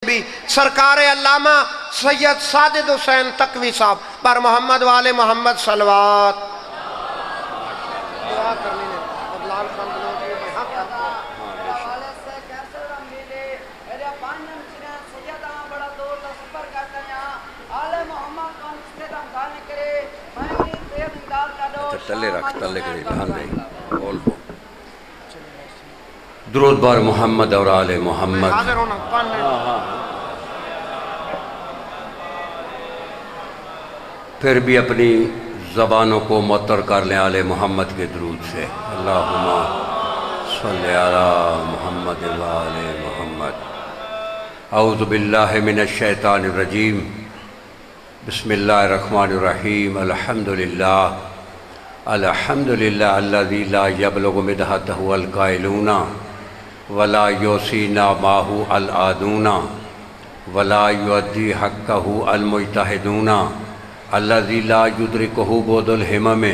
بھی سرکار علامہ سید ساجد حسین تقوی صاحب پر محمد والے محمد صلوات دعا کرنی ہے عبداللہ خان بلوچ میں ہاں کرتا تلے رکھ تلے کرے دھان دے بول بول درود بار محمد اور آل محمد حاضر ہونا پڑھنے پھر بھی اپنی زبانوں کو معطر کر لیں آل محمد کے درود سے اللہم صلی علی محمد و آل محمد اعوذ باللہ من الشیطان الرجیم بسم اللہ الرحمن الرحیم الحمدللہ الذی لا یبلغ مدحتہ القائلون ولا یوسینا ماہو العادون ولا یؤدی حقہ المجتہدون الذی لا یدرکہ بود الہمم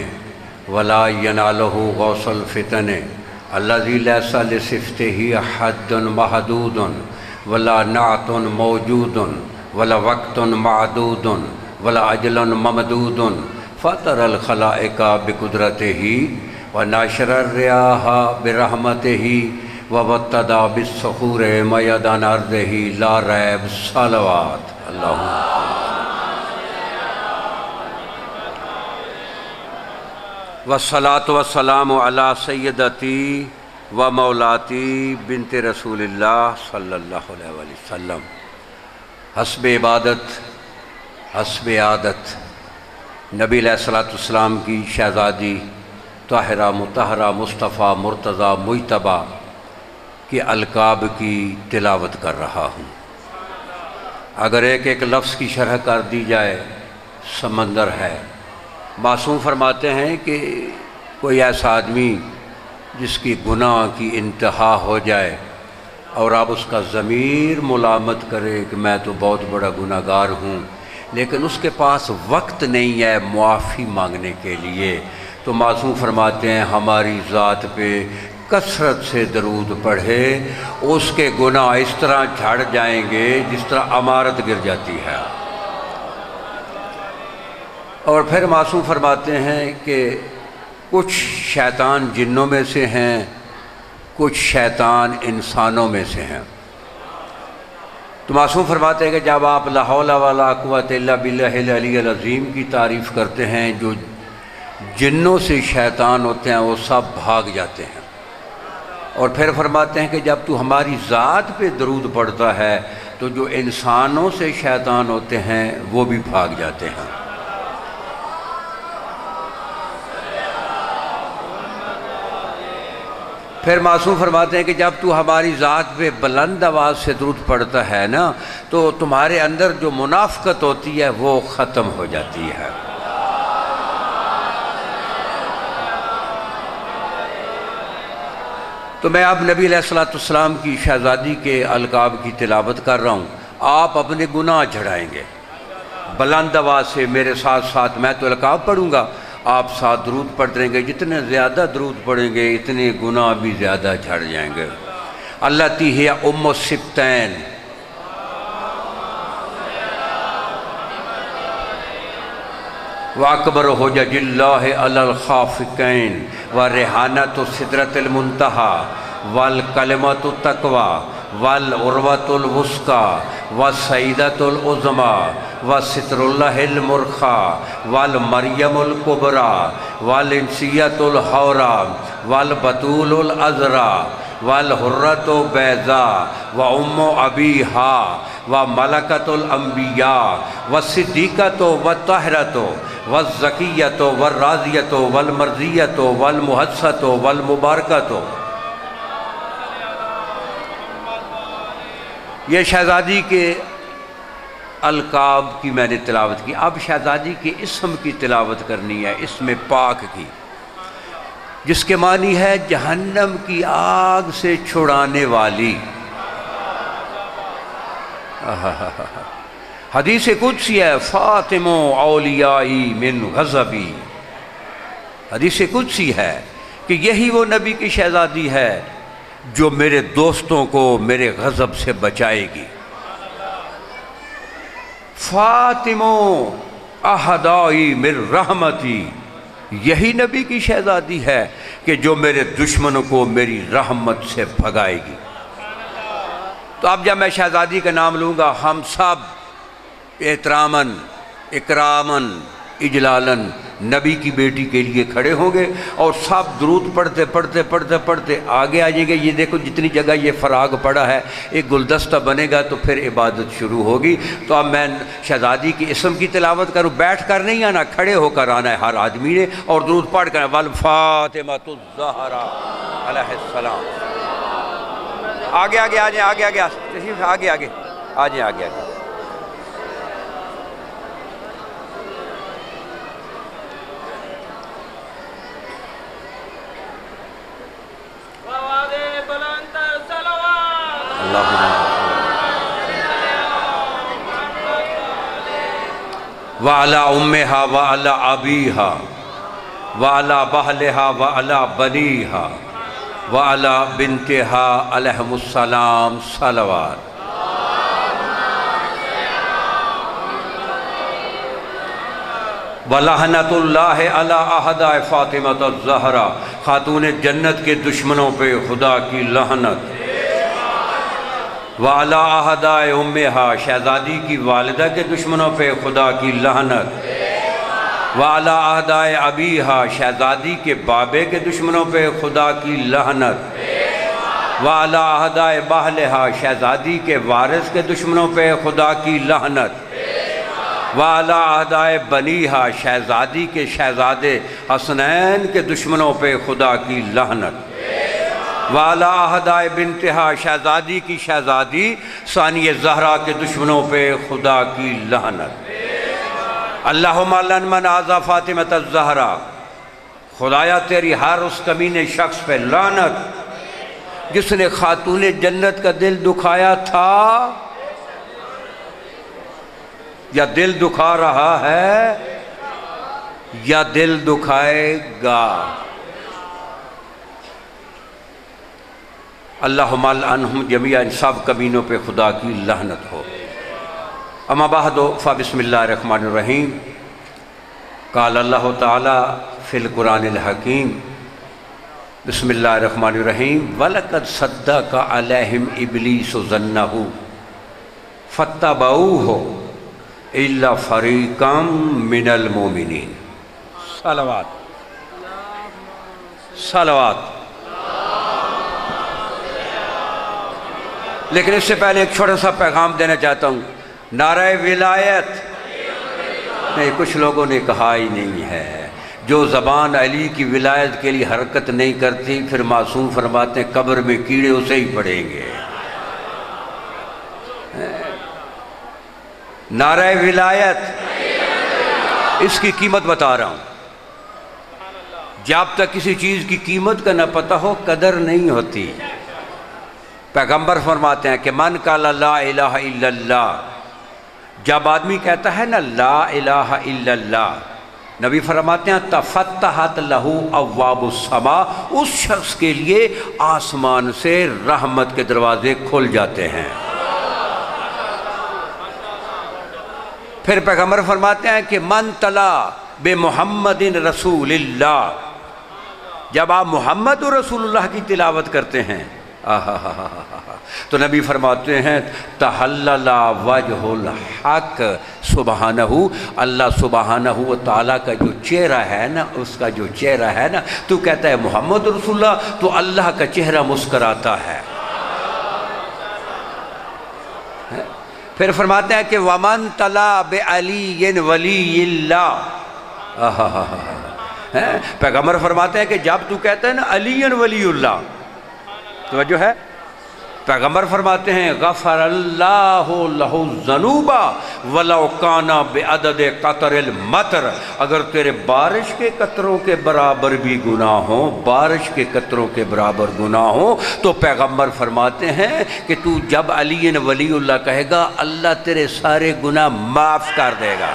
ولا ینالہ غوث الفتن الذی لیس لصفتہ حد محدود ولا نعت موجود ولا وقت معدود ولا اجل ممدود فطر الخلائق بقدرتہ وناشر الریاح برحمتہ وابتدا بالسحور میدان ارضہ لا ریب صلوات اللہم والصلاة والسلام علی سیدتی و مولاتی بنت رسول اللہ صلی اللہ علیہ وسلم حسب عبادت حسب عادت نبی علیہ السلام کی شہزادی طاہرہ مطہرہ مصطفیٰ مرتضیٰ مجتبیٰ کے القاب کی تلاوت کر رہا ہوں۔ اگر ایک ایک لفظ کی شرح کر دی جائے سمندر ہے۔ معصوم فرماتے ہیں کہ کوئی ایسا آدمی جس کی گناہ کی انتہا ہو جائے اور اب اس کا ضمیر ملامت کرے کہ میں تو بہت بڑا گناہ گار ہوں لیکن اس کے پاس وقت نہیں ہے معافی مانگنے کے لیے، تو معصوم فرماتے ہیں ہماری ذات پہ کثرت سے درود پڑھے، اس کے گناہ اس طرح جھڑ جائیں گے جس طرح عمارت گر جاتی ہے۔ اور پھر معصوم فرماتے ہیں کہ کچھ شیطان جنوں میں سے ہیں، کچھ شیطان انسانوں میں سے ہیں۔ تو معصوم فرماتے ہیں کہ جب آپ لا حول ولا قوت الا باللہ العلی العظیم کی تعریف کرتے ہیں، جو جنوں سے شیطان ہوتے ہیں وہ سب بھاگ جاتے ہیں۔ اور پھر فرماتے ہیں کہ جب تو ہماری ذات پہ درود پڑھتا ہے تو جو انسانوں سے شیطان ہوتے ہیں وہ بھی بھاگ جاتے ہیں۔ پھر معصوم فرماتے ہیں کہ جب تو ہماری ذات پہ بلند آواز سے درود پڑھتا ہے نا تو تمہارے اندر جو منافقت ہوتی ہے وہ ختم ہو جاتی ہے۔ تو میں اب نبی علیہ السلام کی شہزادی کے القاب کی تلاوت کر رہا ہوں، آپ اپنے گناہ جھڑائیں گے بلند آواز سے میرے ساتھ ساتھ۔ میں تو القاب پڑھوں گا، آپ ساتھ درود پڑھتے رہیں گے، جتنے زیادہ درود پڑھیں گے اتنے گناہ بھی زیادہ جھڑ جائیں گے۔ التی ہی ام السبتین وَأَكْبَرُ حُجَجِ اللَّهِ عَلَى الْخَافِقَيْنِ وَرِحَانَةُ سِدْرَةِ الْمُنْتَهَى وَالْكَلِمَةُ التَّقْوَى وَالْعُرْوَةُ الْوُثْقَى وَالسَّيْدَةُ الْعُظْمَى وَسِتْرُ اللَّهِ الْمُرْخَى وَالْمَرْيَمُ الْكُبْرَى وَالْإِنْسِيَّةُ الْحَوْرَى وَالْبَتُولُ الْأَزْرَى وَالْحُرَّةُ بَيْضَاء وَأُمُّ أَبِيهَا وَمَلَكَةُ الْأَنْبِيَاء وَالصِّدِّيقَةُ وَالطَّاهِرَةُ وَالزَّكِيَّةُ وَالرَّاضِيَةُ وَالْمَرْضِيَّةُ وَالْمُحَدَّثَةُ وَالْمُبَارَكَةُ۔ یہ شہزادی کے القاب کی میں نے تلاوت کی۔ اب شہزادی کے اسم کی تلاوت کرنی ہے، اسم پاک کی، جس کے معنی ہے جہنم کی آگ سے چھڑانے والی۔ حدیث قدسی ہے فاطمہ اولیائی من غضبی، حدیث قدسی ہے کہ یہی وہ نبی کی شہزادی ہے جو میرے دوستوں کو میرے غضب سے بچائے گی۔ فاطمو احدائی من رحمتی، یہی نبی کی شہزادی ہے کہ جو میرے دشمنوں کو میری رحمت سے بھگائے گی۔ تو اب جب میں شہزادی کا نام لوں گا، ہم سب احتراماً اکراماً اجلالن نبی کی بیٹی کے لیے کھڑے ہوں گے اور سب درود پڑھتے پڑھتے پڑھتے پڑھتے آگے آ جائیں گے۔ یہ دیکھو جتنی جگہ یہ فراغ پڑا ہے، ایک گلدستہ بنے گا تو پھر عبادت شروع ہوگی۔ تو اب میں شہزادی کے اسم کی تلاوت کروں، بیٹھ کر نہیں آنا، کھڑے ہو کر آنا ہے ہر آدمی نے، اور درود پڑھ کر والفاطمۃ الزہرا علیہ السلام۔ آگے آگے آ جائیں، آگے آگے تشریف، آگے آگے آ جائیں، آگے آگے۔ وعلی امہا وعلی ابیہا وعلی بہلہا وعلی بنیہا وعلی بنتہا علیہم السلام صلوات۔ وَلَحْنَةُ اللَّهِ عَلَىٰ أَحْدَائِ فاطمۃ الزہرا، خاتون جنت کے دشمنوں پہ خدا کی لعنت۔ وَعَلَىٰ أَحْدَائِ أُمِّهَا، شہزادی کی والدہ کے دشمنوں پہ خدا کی لعنت۔ وَعَلَىٰ أَحْدَائِ أَبِيهَا، شہزادی کے بابے کے دشمنوں پہ خدا کی لعنت۔ وَعَلَىٰ أَحْدَائِ بَہْلِهَا، شہزادی کے وارث کے دشمنوں پہ خدا کی لعنت۔ وَعَلَىٰ أَحْدَائِ بَنِيهَا، شہزادی کے شہزادے حسنین کے دشمنوں پہ خدا کی لعنت۔ وَعَلَىٰ أَحْدَائِ بِنتِهَا، شہزادی کی شہزادی ثانیہ زہرا کے دشمنوں پہ خدا کی لعنت۔ اللہم لعن من آذی فاطمۃ الزہرا، خدایا تیری ہر اس کمینے شخص پہ لعنت جس نے خاتون جنت کا دل دکھایا تھا یا دل دکھا رہا ہے یا دل دکھائے گا۔ اللہم لعنہم جمیعا، ان سب کمینوں پہ خدا کی لعنت ہو۔ اما بعد فبسم اللہ الرحمن الرحیم۔ قال اللہ تعالی فی القرآن الحکیم، بسم اللہ الرحمن الرحیم، وَلَقَدْ صَدَّقَ عَلَيْهِمْ إِبْلِيسُ ظَنَّهُ فَاتَّبَعُوهُ إِلَّا فَرِيقًا مِّنَ الْمُؤْمِنِينَ۔ صلوات صلوات۔ لیکن اس سے پہلے ایک چھوٹا سا پیغام دینا چاہتا ہوں۔ نعرہ ولایت نہیں، کچھ لوگوں نے کہا ہی نہیں ہے۔ جو زبان علی کی ولایت کے لیے حرکت نہیں کرتی، پھر معصوم فرماتے ہیں قبر میں کیڑے اسے ہی پڑیں گے۔ نعرہ ولایت، اس کی قیمت بتا رہا ہوں۔ جب تک کسی چیز کی قیمت کا نہ پتہ ہو، قدر نہیں ہوتی۔ پیغمبر فرماتے ہیں کہ من قال لا الہ الا اللہ، جب آدمی کہتا ہے نا لا الہ الا اللہ، نبی فرماتے ہیں تفتحت لہ ابواب السماء، اس شخص کے لیے آسمان سے رحمت کے دروازے کھل جاتے ہیں۔ پھر پیغمبر فرماتے ہیں کہ من تلا بے محمد رسول اللہ، جب آپ محمد رسول اللہ کی تلاوت کرتے ہیں تو نبی فرماتے ہیں تحلل وجہ الحق سبحانہ، اللہ سبحانہ و تعالیٰ کا جو چہرہ ہے نا، اس کا جو چہرہ ہے نا، تو کہتا ہے محمد رسول اللہ، تو اللہ کا چہرہ مسکراتا ہے۔ پھر فرماتے ہیں کہ ومن تلا بعلی ولی اللہ، پیغمبر فرماتے ہیں کہ جب تو کہتا ہے نا علی ولی اللہ، توجہ ہے، پیغمبر فرماتے ہیں غفر اللہ لہ الذنوب ولو کان بعدد قطر المطر، اگر تیرے بارش کے قطروں کے برابر بھی گناہ ہوں، بارش کے قطروں کے برابر گناہ ہوں، تو پیغمبر فرماتے ہیں کہ تو جب علی ولی اللہ کہے گا، اللہ تیرے سارے گناہ معاف کر دے گا۔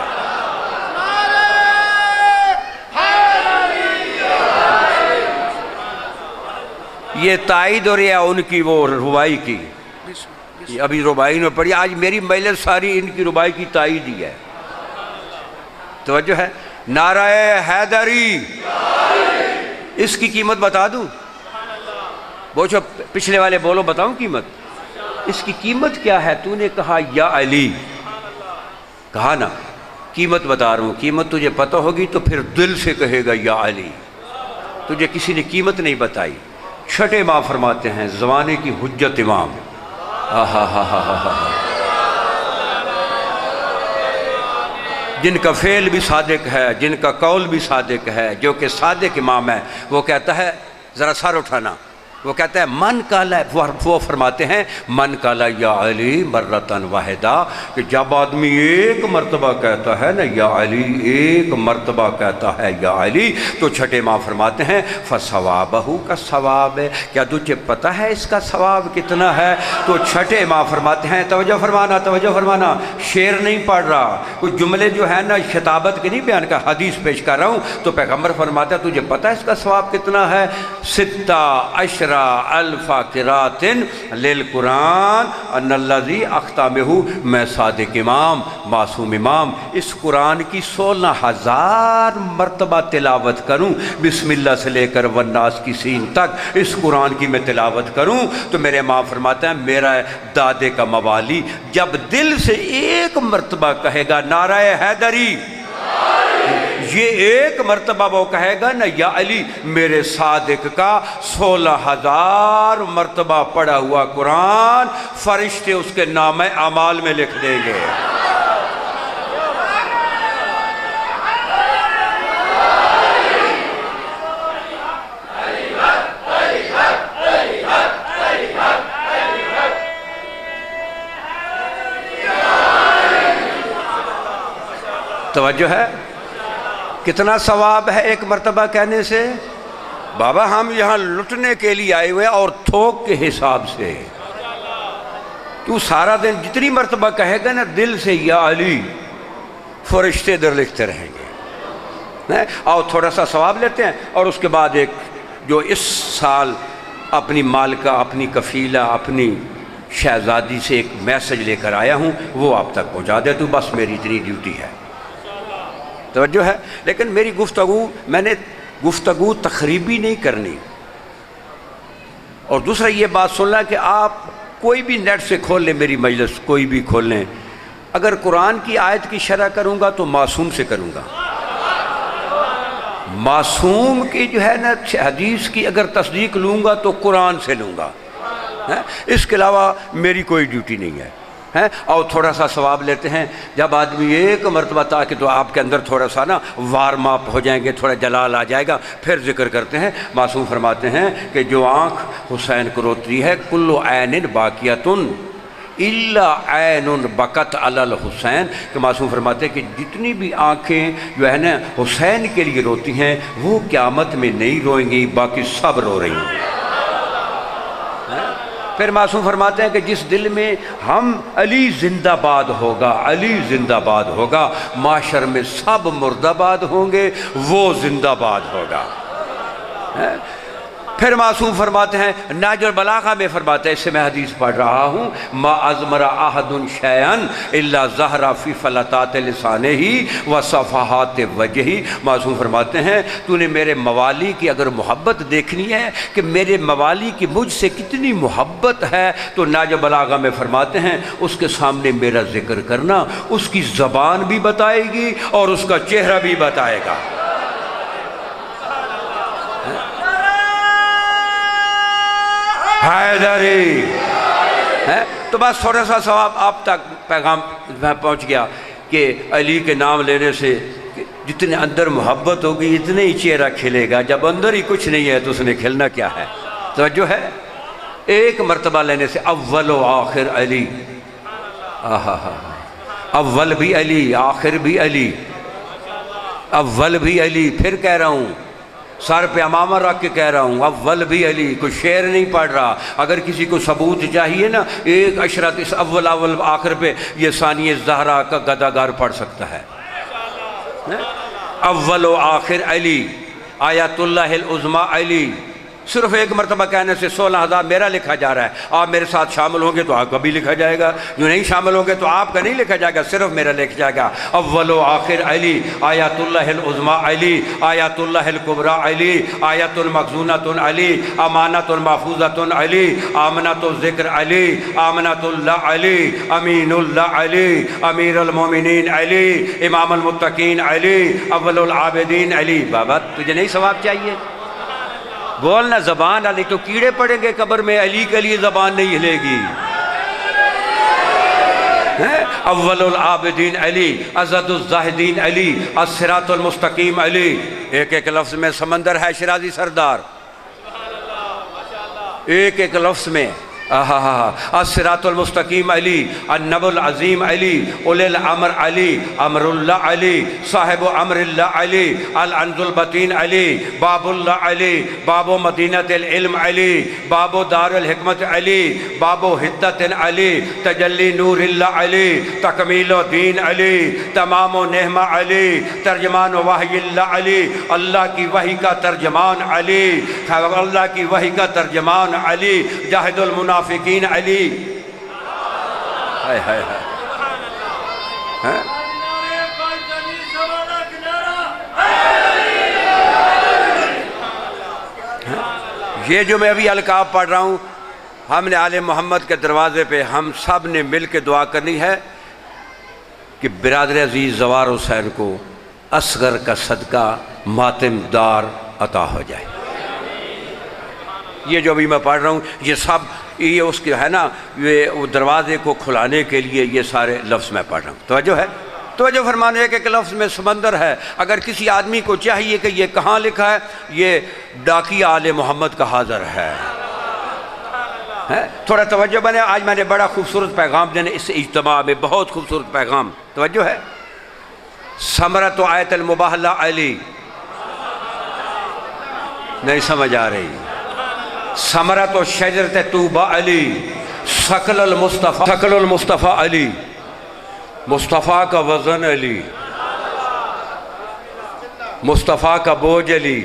یہ تائید ہو رہی ہے ان کی وہ روائی کی۔ یہ ابھی ربائی میں پڑھی، آج میری مجلس ساری ان کی ربائی کی تائید ہی ہے۔ توجہ ہے؟ نعرہ حیدری، اس کی قیمت بتا دوں؟ بوچھو پچھلے والے بولو، بتاؤں قیمت؟ اس کی قیمت کیا ہے؟ تو نے کہا یا علی، کہا نا، قیمت بتا رہا ہوں، قیمت تجھے پتہ ہوگی تو پھر دل سے کہے گا یا علی۔ تجھے کسی نے قیمت نہیں بتائی۔ چھٹے امام فرماتے ہیں، زمانے کی حجت امام، جن کا فعل بھی صادق ہے، جن کا قول بھی صادق ہے، جو کہ صادق امام ہے، وہ کہتا ہے، ذرا سر اٹھانا، وہ کہتا ہے من قال، وہ فرماتے ہیں من قال یا علی مرتن واحدہ، کہ جب آدمی ایک مرتبہ کہتا ہے نا یا علی، ایک مرتبہ کہتا ہے یا علی، تو چھٹے امام فرماتے ہیں فثوابہ کا ثواب ہے، کیا تجھے پتہ ہے اس کا ثواب کتنا ہے؟ تو چھٹے امام فرماتے ہیں، توجہ فرمانا، توجہ فرمانا، شعر نہیں پڑھ رہا، کچھ جملے جو ہے نا خطابت کے نہیں بیان کا، حدیث پیش کر رہا ہوں، تو پیغمبر فرماتا ہے تجھے پتہ ہے اس کا ثواب کتنا ہے؟ 16 الف قرات للقرآن ان الذی اختامہ، میں صادق امام، معصوم امام، اس قرآن کی 16,000 مرتبہ تلاوت کروں، بسم اللہ سے لے کر والناس کی سین تک اس قرآن کی میں تلاوت کروں، تو میرے امام فرماتے ہیں میرا دادے کا موالی جب دل سے ایک مرتبہ کہے گا نعرہ حیدری، یہ ایک مرتبہ وہ کہے گا نا یا علی، میرے صادق کا 16,000 مرتبہ پڑھا ہوا قرآن فرشتے اس کے نام اعمال میں لکھ دیں گے۔ توجہ ہے؟ کتنا ثواب ہے ایک مرتبہ کہنے سے؟ بابا ہم یہاں لٹنے کے لیے آئے ہوئے اور تھوک کے حساب سے، تو سارا دن جتنی مرتبہ کہے گا نا دل سے یا علی، فرشتے در لکھتے رہیں گے۔ اور تھوڑا سا ثواب لیتے ہیں، اور اس کے بعد ایک جو اس سال اپنی مالکہ، اپنی کفیلہ، اپنی شہزادی سے ایک میسج لے کر آیا ہوں، وہ آپ تک پہنچا دے، تو بس میری اتنی ڈیوٹی ہے۔ توجہ ہے؟ لیکن میری گفتگو، میں نے گفتگو تخریبی نہیں کرنی، اور دوسرا یہ بات سننا کہ آپ کوئی بھی نیٹ سے کھول لیں، میری مجلس کوئی بھی کھول لیں، اگر قرآن کی آیت کی شرح کروں گا تو معصوم سے کروں گا، معصوم کی جو ہے نا حدیث کی اگر تصدیق لوں گا تو قرآن سے لوں گا، اس کے علاوہ میری کوئی ڈیوٹی نہیں ہے۔ اور تھوڑا سا ثواب لیتے ہیں جب آدمی ایک مرتبہ، تاکہ تو آپ کے اندر تھوڑا سا نا وارم اپ ہو جائیں گے، تھوڑا جلال آ جائے گا، پھر ذکر کرتے ہیں۔ معصوم فرماتے ہیں کہ جو آنکھ حسین کو روتی ہے، کل عین باقیۃ الا عین بکت علی الحسین، کہ معصوم فرماتے ہیں کہ جتنی بھی آنکھیں جو ہے نا حسین کے لیے روتی ہیں وہ قیامت میں نہیں روئیں گی، باقی سب رو رہی ہیں۔ پھر معصوم فرماتے ہیں کہ جس دل میں ہم علی زندہ باد ہوگا، علی زندہ باد ہوگا، معاشر میں سب مردہ باد ہوں گے، وہ زندہ باد ہوگا۔ پھر معصوم فرماتے ہیں، نہج البلاغہ میں فرماتے ہیں، اس سے میں حدیث پڑھ رہا ہوں، ما ازمر احد شیئا الا ظہر فی فلتات لسانہ و صفحات وجہہ۔ معصوم فرماتے ہیں تو نے میرے موالی کی اگر محبت دیکھنی ہے کہ میرے موالی کی مجھ سے کتنی محبت ہے، تو نہج البلاغہ میں فرماتے ہیں اس کے سامنے میرا ذکر کرنا اس کی زبان بھی بتائے گی اور اس کا چہرہ بھی بتائے گا۔ حیدری ہے تو بس تھوڑا سا ثواب آپ تک پیغام پہنچ گیا کہ علی کے نام لینے سے جتنے اندر محبت ہوگی اتنے ہی چہرہ کھلے گا، جب اندر ہی کچھ نہیں ہے تو اس نے کھلنا کیا ہے؟ توجہ ہے؟ ایک مرتبہ لینے سے اول و آخر علی، اول بھی علی، آخر بھی علی، اول بھی علی، پھر کہہ رہا ہوں سر پہ امامہ رکھ کے کہہ رہا ہوں، اول بھی علی، کوئی شعر نہیں پڑھ رہا۔ اگر کسی کو ثبوت چاہیے نا ایک اشرت اس اول اول آخر پہ، یہ ثانی زہرا کا گداگار پڑھ سکتا ہے۔ اول و آخر علی، آیت اللہ العظمی علی، صرف ایک مرتبہ کہنے سے 16,000 میرا لکھا جا رہا ہے. آپ میرے ساتھ شامل ہوں گے تو آپ کا بھی لکھا جائے گا, جو نہیں شامل ہوں گے تو آپ کا نہیں لکھا جائے گا, صرف میرا لکھا جائے گا. اول و آخر علی, آیات اللہ العظمیٰ علی, آیات اللہ الکبریٰ علی, آیت المخزونۃ علی, امانۃ محفوظۃ علی, آمنۃ الذکر علی, آمنۃ اللہ علی, امین اللہ علی, امیر المومنین علی, امام المتقین علی, اول العابدین علی. بابا تجھے نہیں ثواب چاہیے؟ بولنا زبان علی, تو کیڑے پڑیں گے قبر میں, علی کے لیے زبان نہیں ہلے گی. اول العابدین علی, ازد الزاہدین علی, الصراط المستقیم علی. ایک ایک لفظ میں سمندر ہے شیرازی سردار, ایک ایک لفظ میں. الصراط المستقیم علی, النبی العظیم علی, اولی الامر علی, امر اللہ علی, صاحب امر اللہ علی, العنز البطین علی, باب اللہ علی, باب مدینۃ العلم علی, باب دار الحکمت علی, باب حدت علی, تجلی نور اللہ علی, تکمیل دین علی, تمام و نعمہ علی, ترجمان وحی اللہ علی, اللہ کی وحی کا ترجمان علی, اللہ کی وحی کا ترجمان علی, جاہد المنافقین علی. ہائے ہائے ہائے. یہ جو میں ابھی القاب پڑھ رہا ہوں, ہم نے آل محمد کے دروازے پہ ہم سب نے مل کے دعا کرنی ہے کہ برادر عزیز زوار حسین کو اصغر کا صدقہ ماتم دار عطا ہو جائے. یہ جو ابھی میں پڑھ رہا ہوں یہ سب یہ اس کے ہے نا, یہ دروازے کو کھلانے کے لیے یہ سارے لفظ میں پڑھ رہا ہوں. توجہ ہے, توجہ فرمانے. ایک ایک لفظ میں سمندر ہے. اگر کسی آدمی کو چاہیے کہ یہ کہاں لکھا ہے, یہ ڈاکیہ آل محمد کا حاضر ہے. تھوڑا توجہ بنے, آج میں نے بڑا خوبصورت پیغام دینے اس اجتماع میں, بہت خوبصورت پیغام. توجہ ہے. ثمرۃ آیت المباہلہ علی, نہیں سمجھ آ رہی. ثمرۃ شجرۃ طوبیٰ علی, ثقل المصطفیٰ علی, مصطفیٰ کا وزن علی, مصطفیٰ کا بوجھ علی.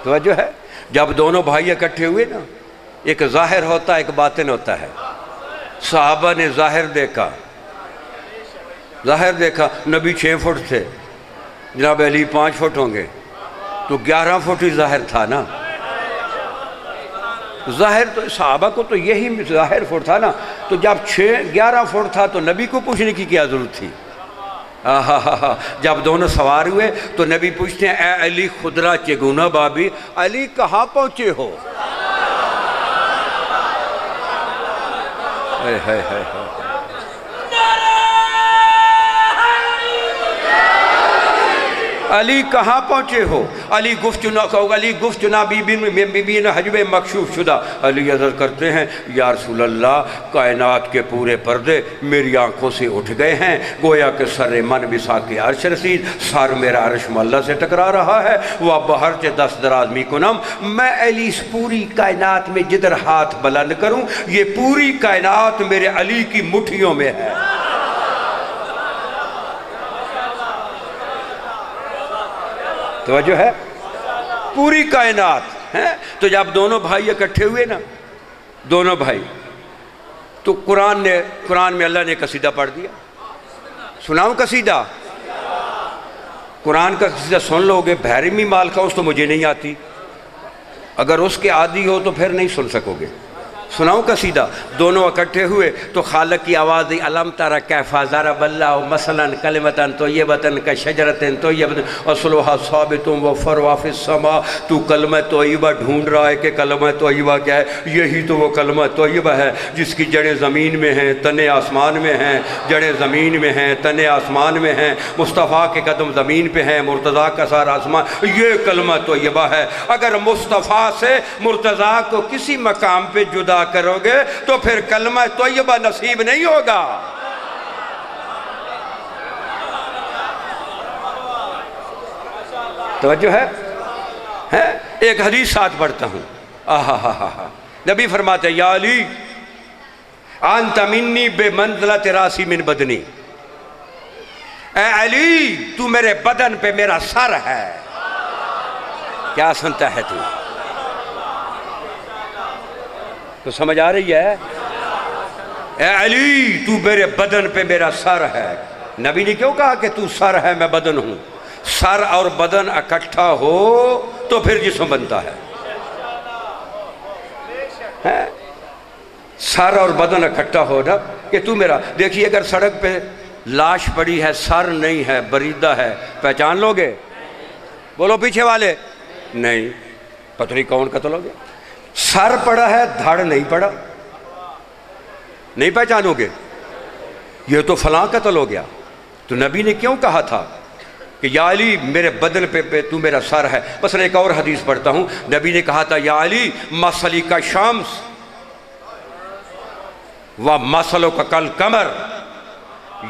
توجہ ہے. جب دونوں بھائی اکٹھے ہوئے نا, ایک ظاہر ہوتا ہے ایک باطن ہوتا ہے. صحابہ نے ظاہر دیکھا, ظاہر دیکھا. نبی 6 فٹ تھے, جناب علی 5 فٹ ہوں گے, تو 11 فٹ ہی ظاہر تھا نا. ظاہر تو صحابہ کو تو یہی ظاہر فٹ تھا نا, تو جب 11 فٹ تھا تو نبی کو پوچھنے کی کیا ضرورت تھی. جب دونوں سوار ہوئے تو نبی پوچھتے ہیں, اے علی خدرہ چگونہ بابی, علی کہاں پہنچے ہو. علی کہاں پہنچے ہو. علی گفت چنا بی حجب مکشوف شدہ. علی عرض کرتے ہیں, یا رسول اللہ, کائنات کے پورے پردے میری آنکھوں سے اٹھ گئے ہیں, گویا کہ سر من بساق عرش رسید, سر میرا عرش اللہ سے ٹکرا رہا ہے. وہ بہر چے دست دراز می کنم, میں علی اس پوری کائنات میں جدھر ہاتھ بلند کروں, یہ پوری کائنات میرے علی کی مٹھیوں میں ہے. توجہ ہے. پوری کائنات ہے. تو جب دونوں بھائی اکٹھے ہوئے نا, دونوں بھائی, تو قرآن میں اللہ نے قصیدہ پڑھ دیا. سناؤں قصیدہ؟ قرآن کا قصیدہ سن لو گے. بحرمی مال کا اس تو مجھے نہیں آتی, اگر اس کے عادی ہو تو پھر نہیں سن سکو گے. سناؤں قصیدہ؟ دونوں اکٹھے ہوئے تو خالق کی آواز دی, علم ترى کیف ضرب اللہ مثلا کلمۃ طیبۃ کشجرۃ طیبۃ اصلھا ثابت وفرعها فی السماء. تو کلمہ طیبہ ڈھونڈ رہا ہے کہ کلمہ طیبہ کیا ہے. یہی تو وہ کلمہ طیبہ ہے جس کی جڑیں زمین میں ہیں, تنے آسمان میں ہیں. جڑیں زمین میں ہیں, تنے آسمان میں ہیں. مصطفیٰ کے قدم زمین پہ ہیں, مرتضیٰ کا سار آسمان. یہ کلمہ طیبہ ہے. اگر مصطفیٰ سے مرتضیٰ کو کسی مقام پہ جدا کرو گے تو پھر کلمہ طیبہ نصیب نہیں ہوگا. توجہ ہے. ایک حدیث ساتھ پڑھتا ہوں. نبی فرماتے ہیں, یا علی انت منی بے منزلت راسی من بدنی. اے علی تو میرے بدن پہ میرا سر ہے. کیا سنتا ہے تو؟ تو سمجھ آ رہی ہے؟ اے علی تو میرے بدن پہ میرا سر ہے. نبی نے کیوں کہا کہ تو سر ہے میں بدن ہوں؟ سر اور بدن اکٹھا ہو تو پھر جسم بنتا ہے. سر اور بدن اکٹھا ہو نا کہ تو میرا. دیکھیے اگر سڑک پہ لاش پڑی ہے، سر نہیں ہے، بریدہ ہے، پہچان لو گے؟ بولو پیچھے والے. نہیں، پتہ نہیں کون قتل ہو گیا. سر پڑا ہے، دھڑ نہیں پڑا، نہیں پہچانو گے؟ یہ تو فلاں قتل ہو گیا. تو نبی نے کیوں کہا تھا کہ یا علی میرے بدن پہ تو میرا سر ہے؟ مثلا ایک اور حدیث پڑھتا ہوں، نبی نے کہا تھا یا علی مسلی کا شمس و مسلو کا کل قمر.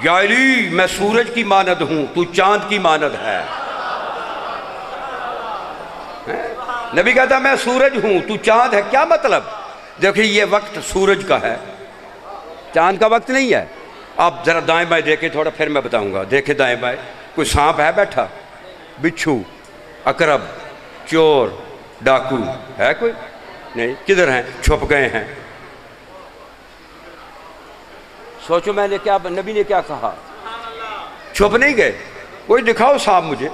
یا علی میں سورج کی مانند ہوں، تو چاند کی مانند ہے. نبی کہتا میں سورج ہوں تو چاند ہے. کیا مطلب؟ دیکھیں یہ وقت سورج کا ہے، چاند کا وقت نہیں ہے. آپ ذرا دائیں بائیں دیکھیں تھوڑا، پھر میں بتاؤں گا. دیکھیں دائیں بائیں، کوئی سانپ ہے بیٹھا؟ بچھو، عقرب، چور، ڈاکو ہے کوئی؟ نہیں. کدھر ہیں؟ چھپ گئے ہیں. سوچو میں نے کیا، نبی نے کیا کہا؟ چھپ نہیں گئے. کوئی دکھاؤ صاحب مجھے.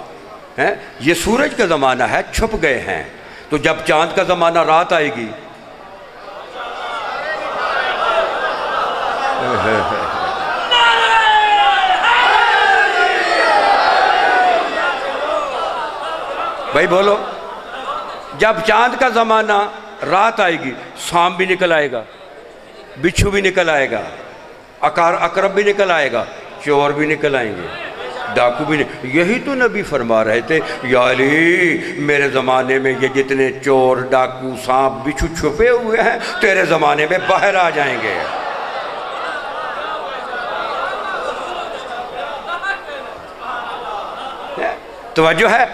یہ سورج کا زمانہ ہے، چھپ گئے ہیں. تو جب چاند کا زمانہ رات آئے گی، بھائی بولو، جب چاند کا زمانہ رات آئے گی، سانپ بھی نکل آئے گا، بچھو بھی نکل آئے گا، عقرب بھی نکل آئے گا، چور بھی نکل آئیں گے، ڈاکو بھی نہیں. یہی تو نبی فرما رہے تھے یا علی میرے زمانے میں یہ جتنے چور، ڈاکو، سانپ، بچھو چھپے ہوئے ہیں تیرے زمانے میں باہر آ جائیں گے. توجہ ہے؟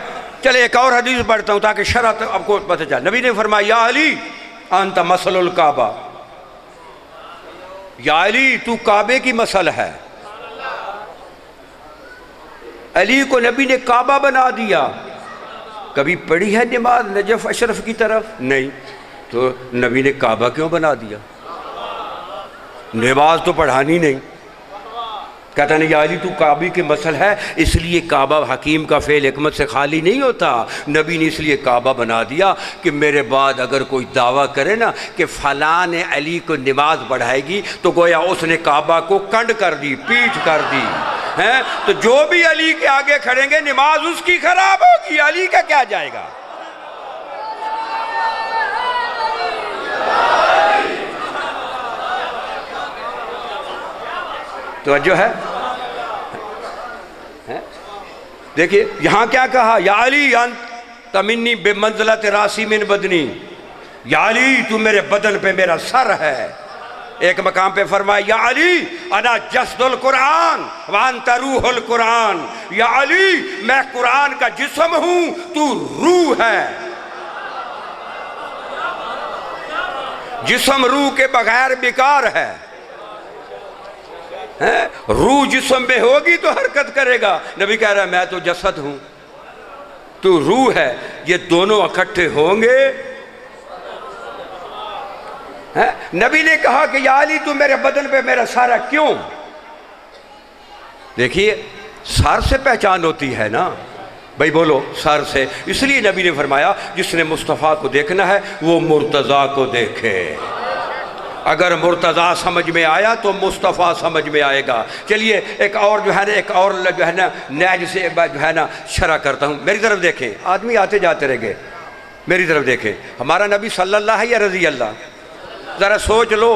چلے ایک اور حدیث پڑھتا ہوں تاکہ شرح آپ کو پتہ چلے. نبی نے فرمایا یا علی انت مثل الکعبہ. یا علی تو کعبے کی مثل ہے. علی کو نبی نے کعبہ بنا دیا. کبھی پڑھی ہے نماز نجف اشرف کی طرف؟ نہیں. تو نبی نے کعبہ کیوں بنا دیا؟ نماز تو پڑھانی نہیں. کہتا نہیں یا علی تو کعبے کی مثل ہے، اس لیے کعبہ حکیم کا فعل حکمت سے خالی نہیں ہوتا. نبی نے اس لیے کعبہ بنا دیا کہ میرے بعد اگر کوئی دعویٰ کرے نا کہ فلاں نے علی کو نماز پڑھائے گی تو گویا اس نے کعبہ کو کنڈ کر دی، پیٹھ کر دی. تو جو بھی علی کے آگے کھڑیں گے نماز اس کی خراب ہوگی، علی کا کیا جائے گا؟ توجہ ہے؟ دیکھیے یہاں کیا کہا؟ یا علی انت منی بمنزلت راسی من بدنی. یا علی تو میرے بدن پہ میرا سر ہے. ایک مقام پہ فرمایا یا علی انا جسد القرآن وانت روح القرآن. یا علی میں قرآن کا جسم ہوں، تو روح ہے. جسم روح کے بغیر بیکار ہے. روح جسم میں ہوگی تو حرکت کرے گا. نبی کہہ رہا ہے میں تو جسد ہوں، تو روح ہے. یہ دونوں اکٹھے ہوں گے. نبی نے کہا کہ یا علی تو میرے بدن پہ میرا سر ہے. کیوں؟ دیکھیے سر سے پہچان ہوتی ہے نا بھائی، بولو سر سے. اس لیے نبی نے فرمایا جس نے مصطفیٰ کو دیکھنا ہے وہ مرتضیٰ کو دیکھے. اگر مرتضیٰ سمجھ میں آیا تو مصطفیٰ سمجھ میں آئے گا. چلیے ایک اور جو ہے نا، ایک اور جو ہے نا نیج سے جو ہے نا شرح کرتا ہوں. میری طرف دیکھیں، آدمی آتے جاتے رہ گئے. میری طرف دیکھیں، ہمارا نبی صلی اللہ ہے یا رضی اللہ؟ ذرا سوچ لو.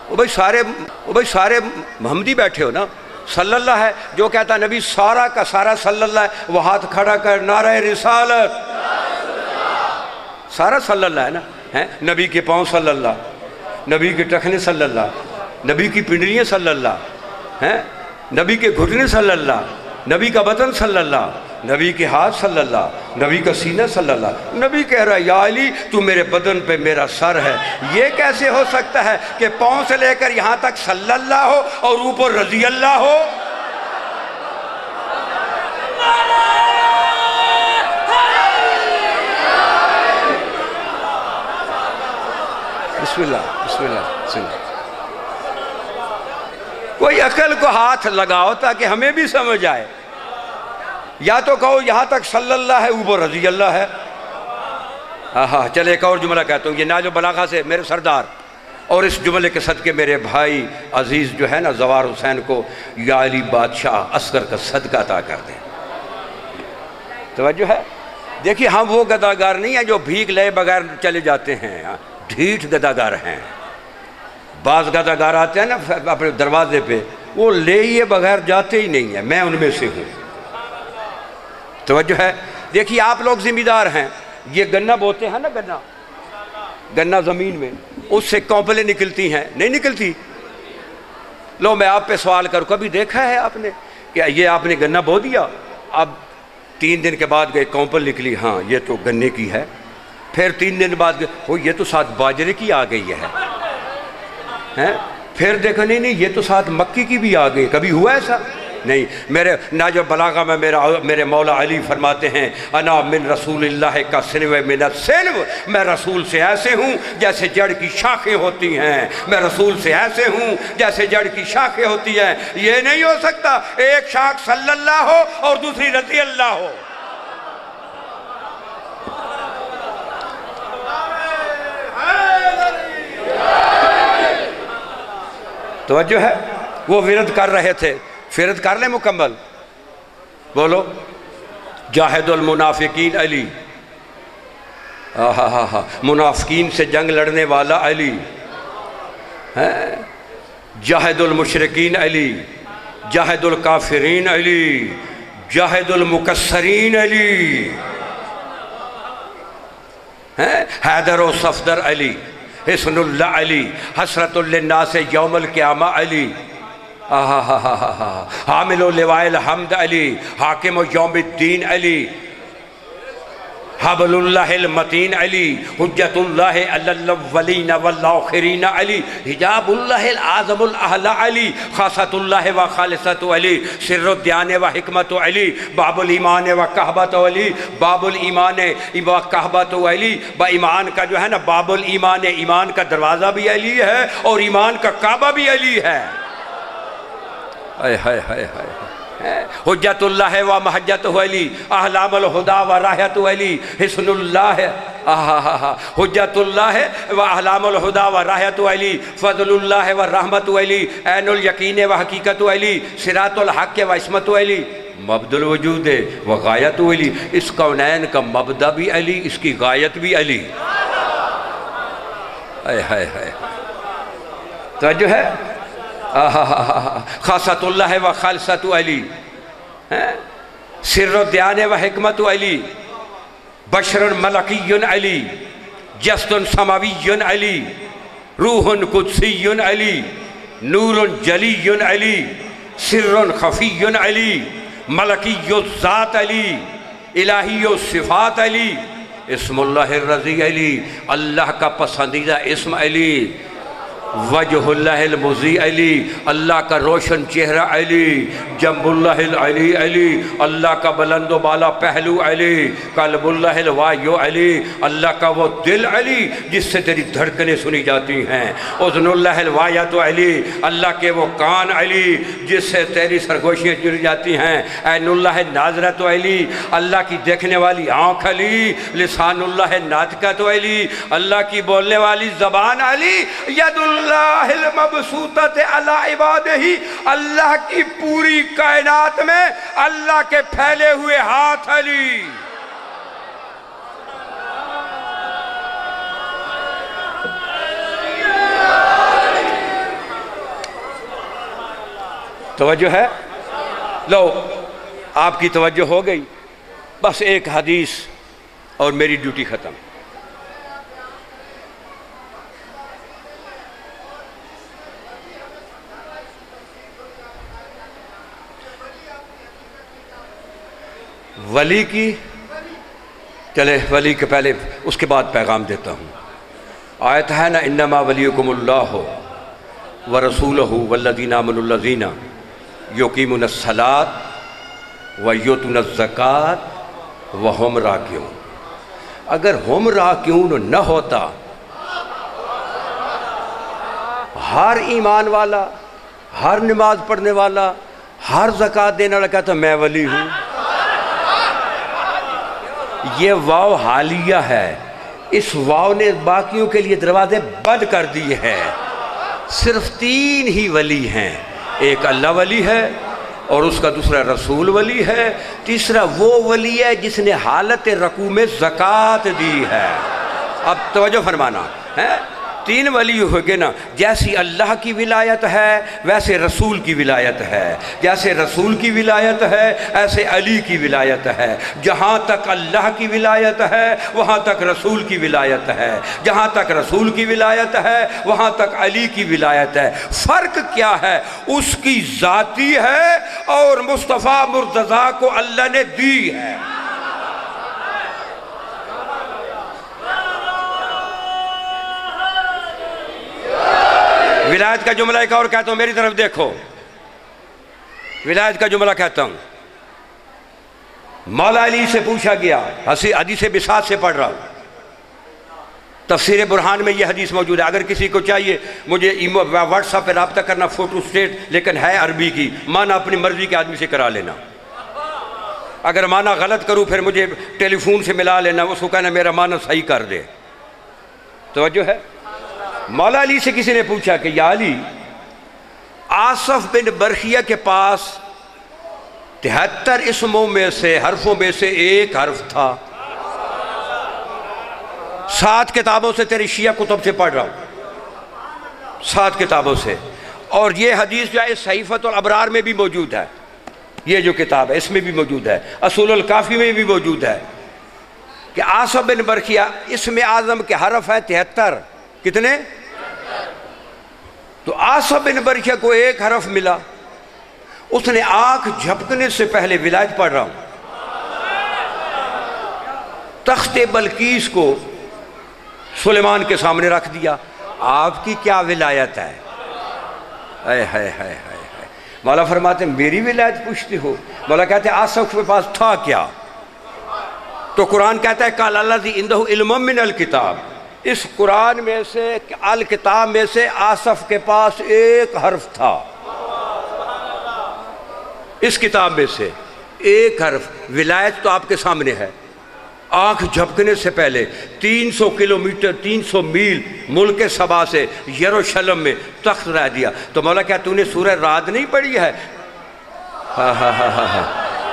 وہ بھائی سارے محمدی بیٹھے ہو نا. صلی اللہ ہے، جو کہتا نبی سارا کا سارا صلی اللہ ہے وہ ہاتھ کھڑا کر نعرہ رسالت. سارا صلی اللہ ہے نا. نبی کے پاؤں صلی اللہ، نبی کے ٹخنے صلی اللہ، نبی کی پنڈلیاں صلی اللہ، نبی کے گھٹنے صلی اللہ، نبی کا بدن صلی اللہ، نبی کے ہاتھ صلی اللہ، نبی کا سینہ صلی اللہ. نبی کہہ رہا ہے یا علی تو میرے بدن پہ میرا سر ہے. یہ کیسے ہو سکتا ہے کہ پاؤں سے لے کر یہاں تک صلی اللہ ہو اور اوپر رضی اللہ ہو؟ بسم اللہ بسم اللہ بسم اللہ. کوئی عقل کو ہاتھ لگاؤ تاکہ ہمیں بھی سمجھ آئے. یا تو کہو یہاں تک صلی اللہ ہے اوپر رضی اللہ ہے. ہاں چلے ایک اور جملہ کہتا ہوں. یہ ناج و بلاغہ سے میرے سردار اور اس جملے کے صدقے میرے بھائی عزیز جو ہے نا زوار حسین کو یا علی بادشاہ اصغر کا صدقہ عطا کر دیں. توجہ ہے. دیکھیے ہم وہ گداگار نہیں ہیں جو بھیک لے بغیر چلے جاتے ہیں. ڈھیٹ گداگار ہیں. بعض گداگار آتے ہیں نا اپنے دروازے پہ, وہ لے یہ بغیر جاتے ہی نہیں ہیں. میں ان میں سے ہوں. توجہ ہے. دیکھیے آپ لوگ ذمہ دار ہیں. یہ گنا بوتے ہیں نا, گنا زمین میں, اس سے کونپلیں نکلتی ہیں نہیں نکلتی؟ لو میں آپ پہ سوال کروں, کبھی دیکھا ہے آپ نے کہ یہ آپ نے گنا بو دیا, اب 3 دن کے بعد گئے کونپل نکلی, ہاں یہ تو گنے کی ہے. پھر 3 دن بعد گئے, یہ تو ساتھ باجرے کی آ گئی ہے. پھر دیکھا نہیں یہ تو ساتھ مکی کی بھی آ گئی. کبھی ہوا ایسا؟ نہیں. میرے ناج و بلاغہ میں میرے مولا علی فرماتے ہیں انا من رسول اللہ کا سنو من السنو, میں رسول سے ایسے ہوں جیسے جڑ کی شاخیں ہوتی ہیں. میں رسول سے ایسے ہوں جیسے جڑ کی شاخیں ہوتی ہیں. یہ نہیں ہو سکتا ایک شاخ صلی اللہ ہو اور دوسری رضی اللہ ہو. توجہ ہے. وہ ورد کر رہے تھے, فرد کر لیں مکمل. بولو جاہد المنافقین علی. منافقین سے جنگ لڑنے والا علی. جاہد المشرکین علی, جاہد الکافرین علی, جاہد المکسرین علی. حیدر و صفدر علی, حسن اللہ علی, حسرت للناس یوم القیامہ علی. حامل و لواء الحمد علی, حاکم و یوم الدین علی, حبل اللہ المتین علی, حجت اللہ علی الاولین والآخرین علی, حجاب اللہ العظم الاعلی علی, خاصت اللہ و خالصت علی, سر الدیان و حکمت علی, باب الایمان و کہبت علی, باب الایمان و کہبت علی. با ایمان کا جو ہے نا باب الایمان, ایمان کا دروازہ بھی علی ہے اور ایمان کا کعبہ بھی علی ہے. حجت اللہ و محجت علی, احلام الہدا و راحت علی, حسن اللہ حجت اللہ و احلام الہدا و راحت علی, فضل اللہ و رحمت علی, عین الیقین و حقیقت علی, صراط الحق و عصمت علی, مبدل الوجود و غایت علی. اس کونین کا مبدع بھی علی, اس کی غایت بھی علی. توجہ ہے. خاصت اللہ و خالصت علی, سر الدیان و حکمت علی, بشر ملکی علی, جسد سماوی علی, روح قدسی علی, نور جلی علی, سر خفی علی, ملکی الذات علی, الہی الصفات علی, اسم اللہ الرضی علی, اللہ کا پسندیدہ اسم علی, وجہ اللہ المضی علی, اللہ کا روشن چہرہ علی, جنب اللہ العلی علی, اللہ کا بلند و بالا پہلو علی, قلب اللہ الوایو علی, اللہ کا وہ دل علی جس سے تیری دھڑکنیں سنی جاتی ہیں, اذن اللہ الوایت علی, اللہ کے وہ کان علی جس سے تیری سرگوشیاں سنی جاتی ہیں, عین اللہ ناظرت علی, اللہ کی دیکھنے والی آنکھ علی, لسان اللہ ناطقت علی, اللہ کی بولنے والی زبان علی, ید اللہ المبسوطت علی عبادہ, اللہ کی پوری کائنات میں اللہ کے پھیلے ہوئے ہاتھ علی. توجہ ہے. لو آپ کی توجہ ہو گئی, بس ایک حدیث اور میری ڈیوٹی ختم. ولی کی, چلے ولی کے پہلے اس کے بعد پیغام دیتا ہوں. آیت ہے نا انما ولیکم اللہ ورسولہ والذین آمنوا الذین یقیمون الصلاۃ ویؤتون الزکاۃ وہم راکعون. اگر ہم راکعون نہ ہوتا ہر ایمان والا، ہر نماز پڑھنے والا، ہر زکوٰۃ دینے والا کہتا میں ولی ہوں۔ یہ واو حالیہ ہے، اس واو نے باقیوں کے لیے دروازے بند کر دیے ہیں۔ صرف 3 ہی ولی ہیں، ایک اللہ ولی ہے اور اس کا دوسرا رسول ولی ہے، تیسرا وہ ولی ہے جس نے حالت رکوع میں زکوٰۃ دی ہے۔ اب توجہ فرمانا ہے، 3 ولی ہوگے نا، جیسی اللہ کی ولایت ہے ویسے رسول کی ولایت ہے، جیسے رسول کی ولایت ہے ایسے علی کی ولایت ہے، جہاں تک اللہ کی ولایت ہے وہاں تک رسول کی ولایت ہے، جہاں تک رسول کی ولایت ہے وہاں تک علی کی ولایت ہے۔ فرق کیا ہے؟ اس کی ذاتی ہے اور مصطفیٰ مرتضیٰ کو اللہ نے دی ہے۔ ولایت کا جملہ ایک اور کہتا ہوں، میری طرف دیکھو، ولایت کا جملہ کہتا ہوں۔ مولا علی سے پوچھا گیا، حدیث بساط سے پڑھ رہا ہوں، تفسیر برہان میں یہ حدیث موجود ہے، اگر کسی کو چاہیے مجھے واٹس ایپ پہ رابطہ کرنا، فوٹو سٹیٹ، لیکن ہے عربی کی، معنی اپنی مرضی کے آدمی سے کرا لینا، اگر معنی غلط کروں پھر مجھے ٹیلی فون سے ملا لینا، اس کو کہنا میرا معنی صحیح کر دے۔ توجہ ہے؟ مولا علی سے کسی نے پوچھا کہ یا علی، آصف بن برخیہ کے پاس 73 اسموں میں سے، حرفوں میں سے ایک حرف تھا، 7 کتابوں سے تیری شیعہ کتب سے پڑھ رہا ہوں، 7 کتابوں سے، اور یہ حدیث جو ہے اس صحیفۃ الابرار میں بھی موجود ہے، یہ جو کتاب ہے اس میں بھی موجود ہے، اصول الکافی میں بھی موجود ہے، کہ آصف بن برخیہ اسم اعظم کے حرف ہیں 73، کتنے؟ تو آصف بن برخیہ کو ایک حرف ملا، اس نے آنکھ جھپکنے سے پہلے، ولایت پڑھ رہا ہوں، تخت بلقیس کو سلیمان کے سامنے رکھ دیا۔ آپ کی کیا ولایت ہے؟ اے ہائے ہائے ہائے، مولا فرماتے ہیں میری ولایت پوچھتے ہو؟ مولا کہتے ہیں آصف کے پاس تھا کیا؟ تو قرآن کہتا ہے قال الذی عندہ علم من الکتاب، اس قرآن میں سے، الکتاب میں سے آصف کے پاس ایک حرف تھا، اس کتاب میں سے ایک حرف۔ ولایت تو آپ کے سامنے ہے، آنکھ جھپکنے سے پہلے 300 کلومیٹر 300 میل ملک سبا سے یروشلم میں تخت رہ دیا۔ تو مولا کیا تو نے سورہ رعد نہیں پڑھی ہے؟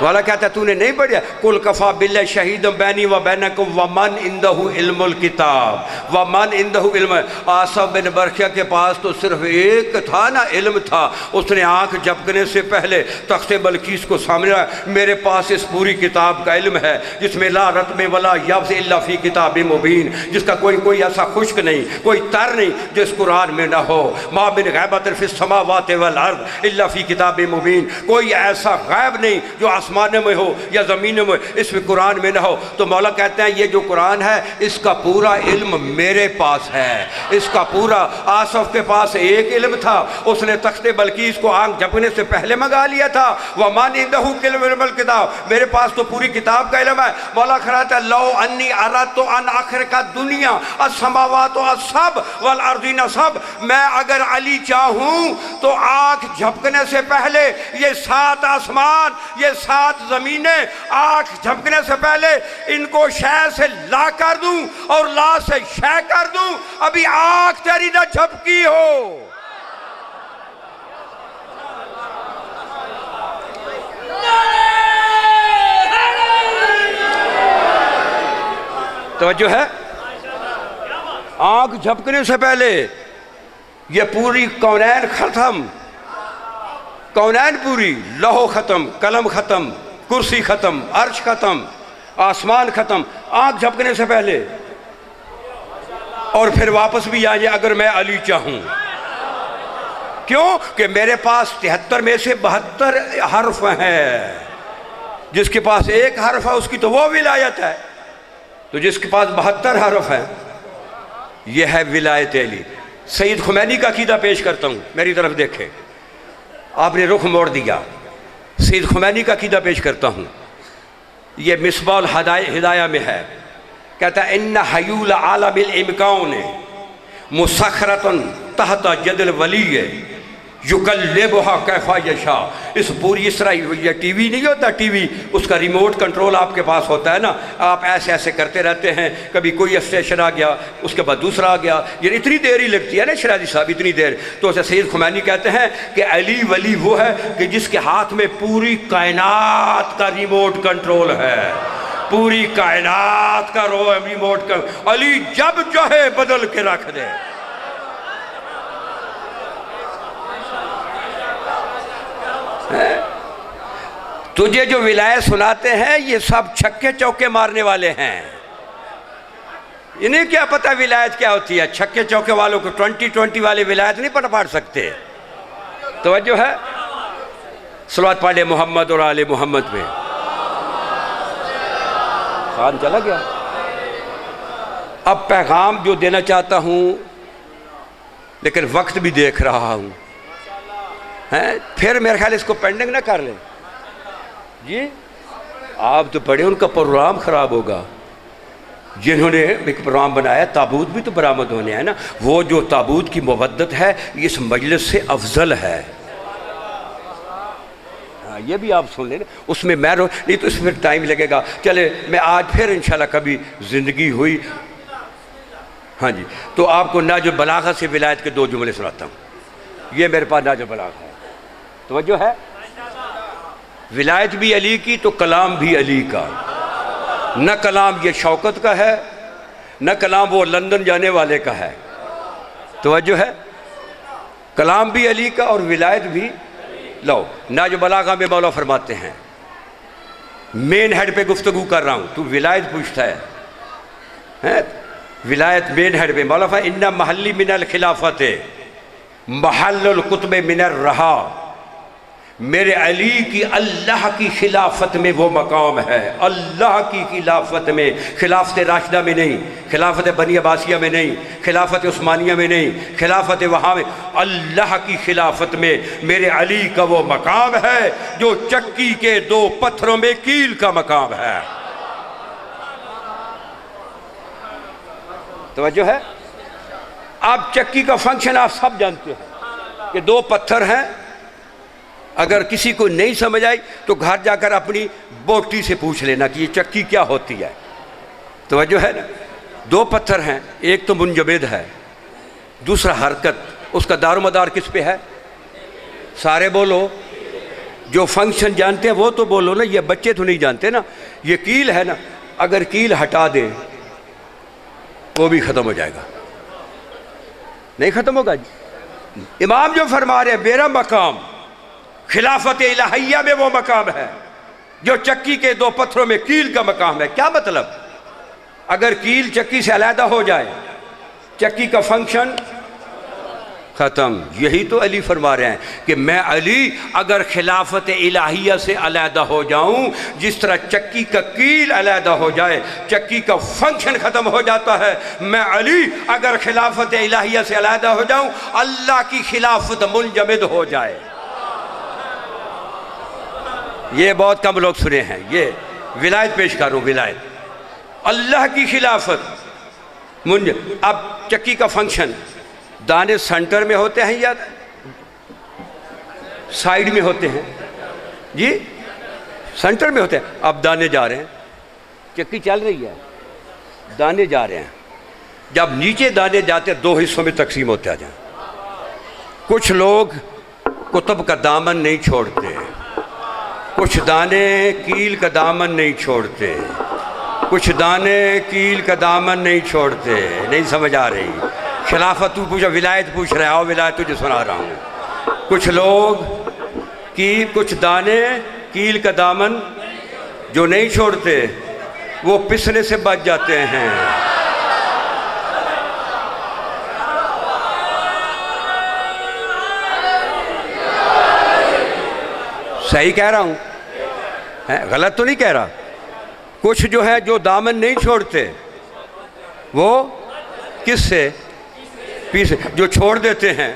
مولا کہتا ہے تو نے نہیں پڑھا؟ قل کفا باللہ شہید بینی و بینکم ومن عندہ علم الکتاب ومن عندہ علم۔ آصف بن برخیہ کے پاس تو صرف ایک تھا نا، علم تھا، اس نے آنکھ جھپکنے سے پہلے تخت بلقیس کو سامنے رکھا، میرے پاس اس پوری کتاب کا علم ہے جس میں لا رتم ولا یبس الا فی کتاب مبین، جس کا کوئی ایسا خشک نہیں، کوئی تر نہیں جو اس قرآن میں نہ ہو۔ ما من غیبۃ فی السماوات والارض الا فی کتاب مبین، کوئی ایسا غیب نہیں جو آسمانوں میں ہو یا زمینوں میں اس میں قرآن میں نہ ہو۔ تو مولا کہتے ہیں یہ جو قرآن ہے اس کا پورا علم میرے پاس ہے، اس کا پورا۔ آصف کے پاس ایک علم تھا، اس نے تخت بلقیس کو آنکھ جھپکنے سے پہلے منگا لیا تھا۔ وَمَنْ عِنْدَهُ علم الکتاب، میرے پاس تو پوری کتاب کا علم ہے۔ مولا کہتا ہے لو انی اردت ان اخرق الدنیا السماوات السبع والارضین سبع، میں اگر علی چاہوں تو آنکھ جھپکنے سے پہلے یہ 7 آسمان، یہ 7 زمینیں، آنکھ جھپکنے سے پہلے ان کو شے سے لا کر دوں اور لا سے شے کر دوں، ابھی آنکھ تیری نہ جھپکی ہو۔ توجہ ہے؟ آنکھ جھپکنے سے پہلے یہ پوری کونین ختم، کونین پوری، لوح ختم، قلم ختم، کرسی ختم، عرش ختم، آسمان ختم، آنکھ جھپکنے سے پہلے، اور پھر واپس بھی آ جائے اگر میں علی چاہوں۔ کیوں کہ میرے پاس 73 میں سے 72 حرف ہیں، جس کے پاس ایک حرف ہے اس کی تو وہ ولایت ہے، تو جس کے پاس 72 حرف ہیں یہ ہے ولایت علی۔ سید خمینی کا عقیدہ پیش کرتا ہوں، میری طرف دیکھیں، آپ نے رخ موڑ دیا۔ سید خمینی کا عقیدہ پیش کرتا ہوں، یہ مصباح الہدایہ میں ہے، کہتا ہے ان حیول عالم الامکان مسخرۃ تحت ید الولی یقلبھا کیف یشاء. اس پوری اس طرح یہ ٹی وی نہیں ہوتا، ٹی وی اس کا ریموٹ کنٹرول آپ کے پاس ہوتا ہے نا، آپ ایسے ایسے کرتے رہتے ہیں، کبھی کوئی اسٹیشن آ گیا اس کے بعد دوسرا آ گیا، یہ اتنی دیر ہی لگتی ہے نا شرازی صاحب، اتنی دیر. تو اسے سید خمینی کہتے ہیں کہ علی ولی وہ ہے کہ جس کے ہاتھ میں پوری کائنات کا ریموٹ کنٹرول ہے، پوری کائنات کا ریموٹ علی جب چاہے بدل کے رکھ دے. تجھے جو ولایت سناتے ہیں یہ سب چھکے چوکے مارنے والے ہیں. انہیں کیا پتہ ولایت کیا ہوتی ہے. چھکے چوکے والوں کو 20-20 والے ولایت نہیں پڑھ سکتے. توجہ ہے. صلوات پڑھے محمد اور آل محمد پہ. خان چلا گیا. اب پیغام جو دینا چاہتا ہوں لیکن وقت بھی دیکھ رہا ہوں، پھر میرے خیال اس کو پینڈنگ نہ کر لیں. جی آپ تو پڑھے، ان کا پروگرام خراب ہوگا. جنہوں نے ایک پروگرام بنایا، تابوت بھی تو برآمد ہونے ہیں نا. وہ جو تابوت کی مودت ہے اس مجلس سے افضل ہے. یہ بھی آپ سن لیں. اس میں میں نہیں تو اس میں ٹائم لگے گا. چلے میں آج پھر انشاءاللہ کبھی زندگی ہوئی. ہاں جی، تو آپ کو نہج البلاغہ سے ولایت کے 2 جملے سناتا ہوں. یہ میرے پاس نہج البلاغہ ہے. توجہ ہے. ولایت بھی علی کی تو کلام بھی علی کا. نہ کلام یہ شوکت کا ہے، نہ کلام وہ لندن جانے والے کا ہے. توجہ ہے. کلام بھی علی کا اور ولایت بھی. لو نہج البلاغہ میں مولا فرماتے ہیں، مین ہیڈ پہ گفتگو کر رہا ہوں، تو ولایت پوچھتا ہے. ولایت مین ہیڈ پہ مولا فرماتے ہیں ان محلی من الخلافت محل القطب من الرہا. میرے علی کی اللہ کی خلافت میں وہ مقام ہے. اللہ کی خلافت میں، خلافت راشدہ میں نہیں، خلافت بنی عباسیہ میں نہیں، خلافت عثمانیہ میں نہیں، خلافت وہاں میں، اللہ کی خلافت میں میرے علی کا وہ مقام ہے جو چکی کے 2 پتھروں میں کیل کا مقام ہے. توجہ ہے. آپ چکی کا فنکشن آپ سب جانتے ہیں کہ 2 پتھر ہیں. اگر کسی کو نہیں سمجھ آئی تو گھر جا کر اپنی بوٹی سے پوچھ لینا کہ یہ چکی کیا ہوتی ہے. توجہ ہے نا. 2 پتھر ہیں، ایک تو منجمد ہے، دوسرا حرکت. اس کا دار و مدار کس پہ ہے؟ سارے بولو. جو فنکشن جانتے ہیں وہ تو بولو نا. یہ بچے تو نہیں جانتے نا. یہ کیل ہے نا، اگر کیل ہٹا دیں وہ بھی ختم ہو جائے گا. نہیں ختم ہوگا جی. امام جو فرما رہے ہیں میرا مقام خلافت الہیہ میں وہ مقام ہے جو چکی کے 2 پتھروں میں کیل کا مقام ہے. کیا مطلب؟ اگر کیل چکی سے علیحدہ ہو جائے چکی کا فنکشن ختم. یہی تو علی فرما رہے ہیں کہ میں علی اگر خلافت الہیہ سے علیحدہ ہو جاؤں، جس طرح چکی کا کیل علیحدہ ہو جائے چکی کا فنکشن ختم ہو جاتا ہے، میں علی اگر خلافت الہیہ سے علیحدہ ہو جاؤں اللہ کی خلافت منجمد ہو جائے. یہ بہت کم لوگ سنے ہیں. یہ ولایت پیش کروں. ولایت اللہ کی خلافت اب چکی کا فنکشن دانے سنٹر میں ہوتے ہیں یا سائیڈ میں ہوتے ہیں؟ جی سنٹر میں ہوتے ہیں. اب دانے جا رہے ہیں، چکی چل رہی ہے، دانے جا رہے ہیں. جب نیچے دانے جاتے ہیں 2 حصوں میں تقسیم ہوتے آ جائیں. کچھ لوگ کتب کا دامن نہیں چھوڑتے، کچھ دانے کیل کا دامن نہیں چھوڑتے، کچھ دانے کیل کا دامن نہیں چھوڑتے. نہیں سمجھ آ رہی. خلافت تو پوچھا، ولایت پوچھ رہے. آؤ ولایت تجھے سنا رہا ہوں. کچھ لوگ کچھ دانے کیل کا دامن جو نہیں چھوڑتے وہ پسنے سے بچ جاتے ہیں. صحیح کہہ رہا ہوں؟ غلط تو نہیں کہہ رہا. کچھ جو ہے جو دامن نہیں چھوڑتے وہ کس سے؟ پیسے. جو چھوڑ دیتے ہیں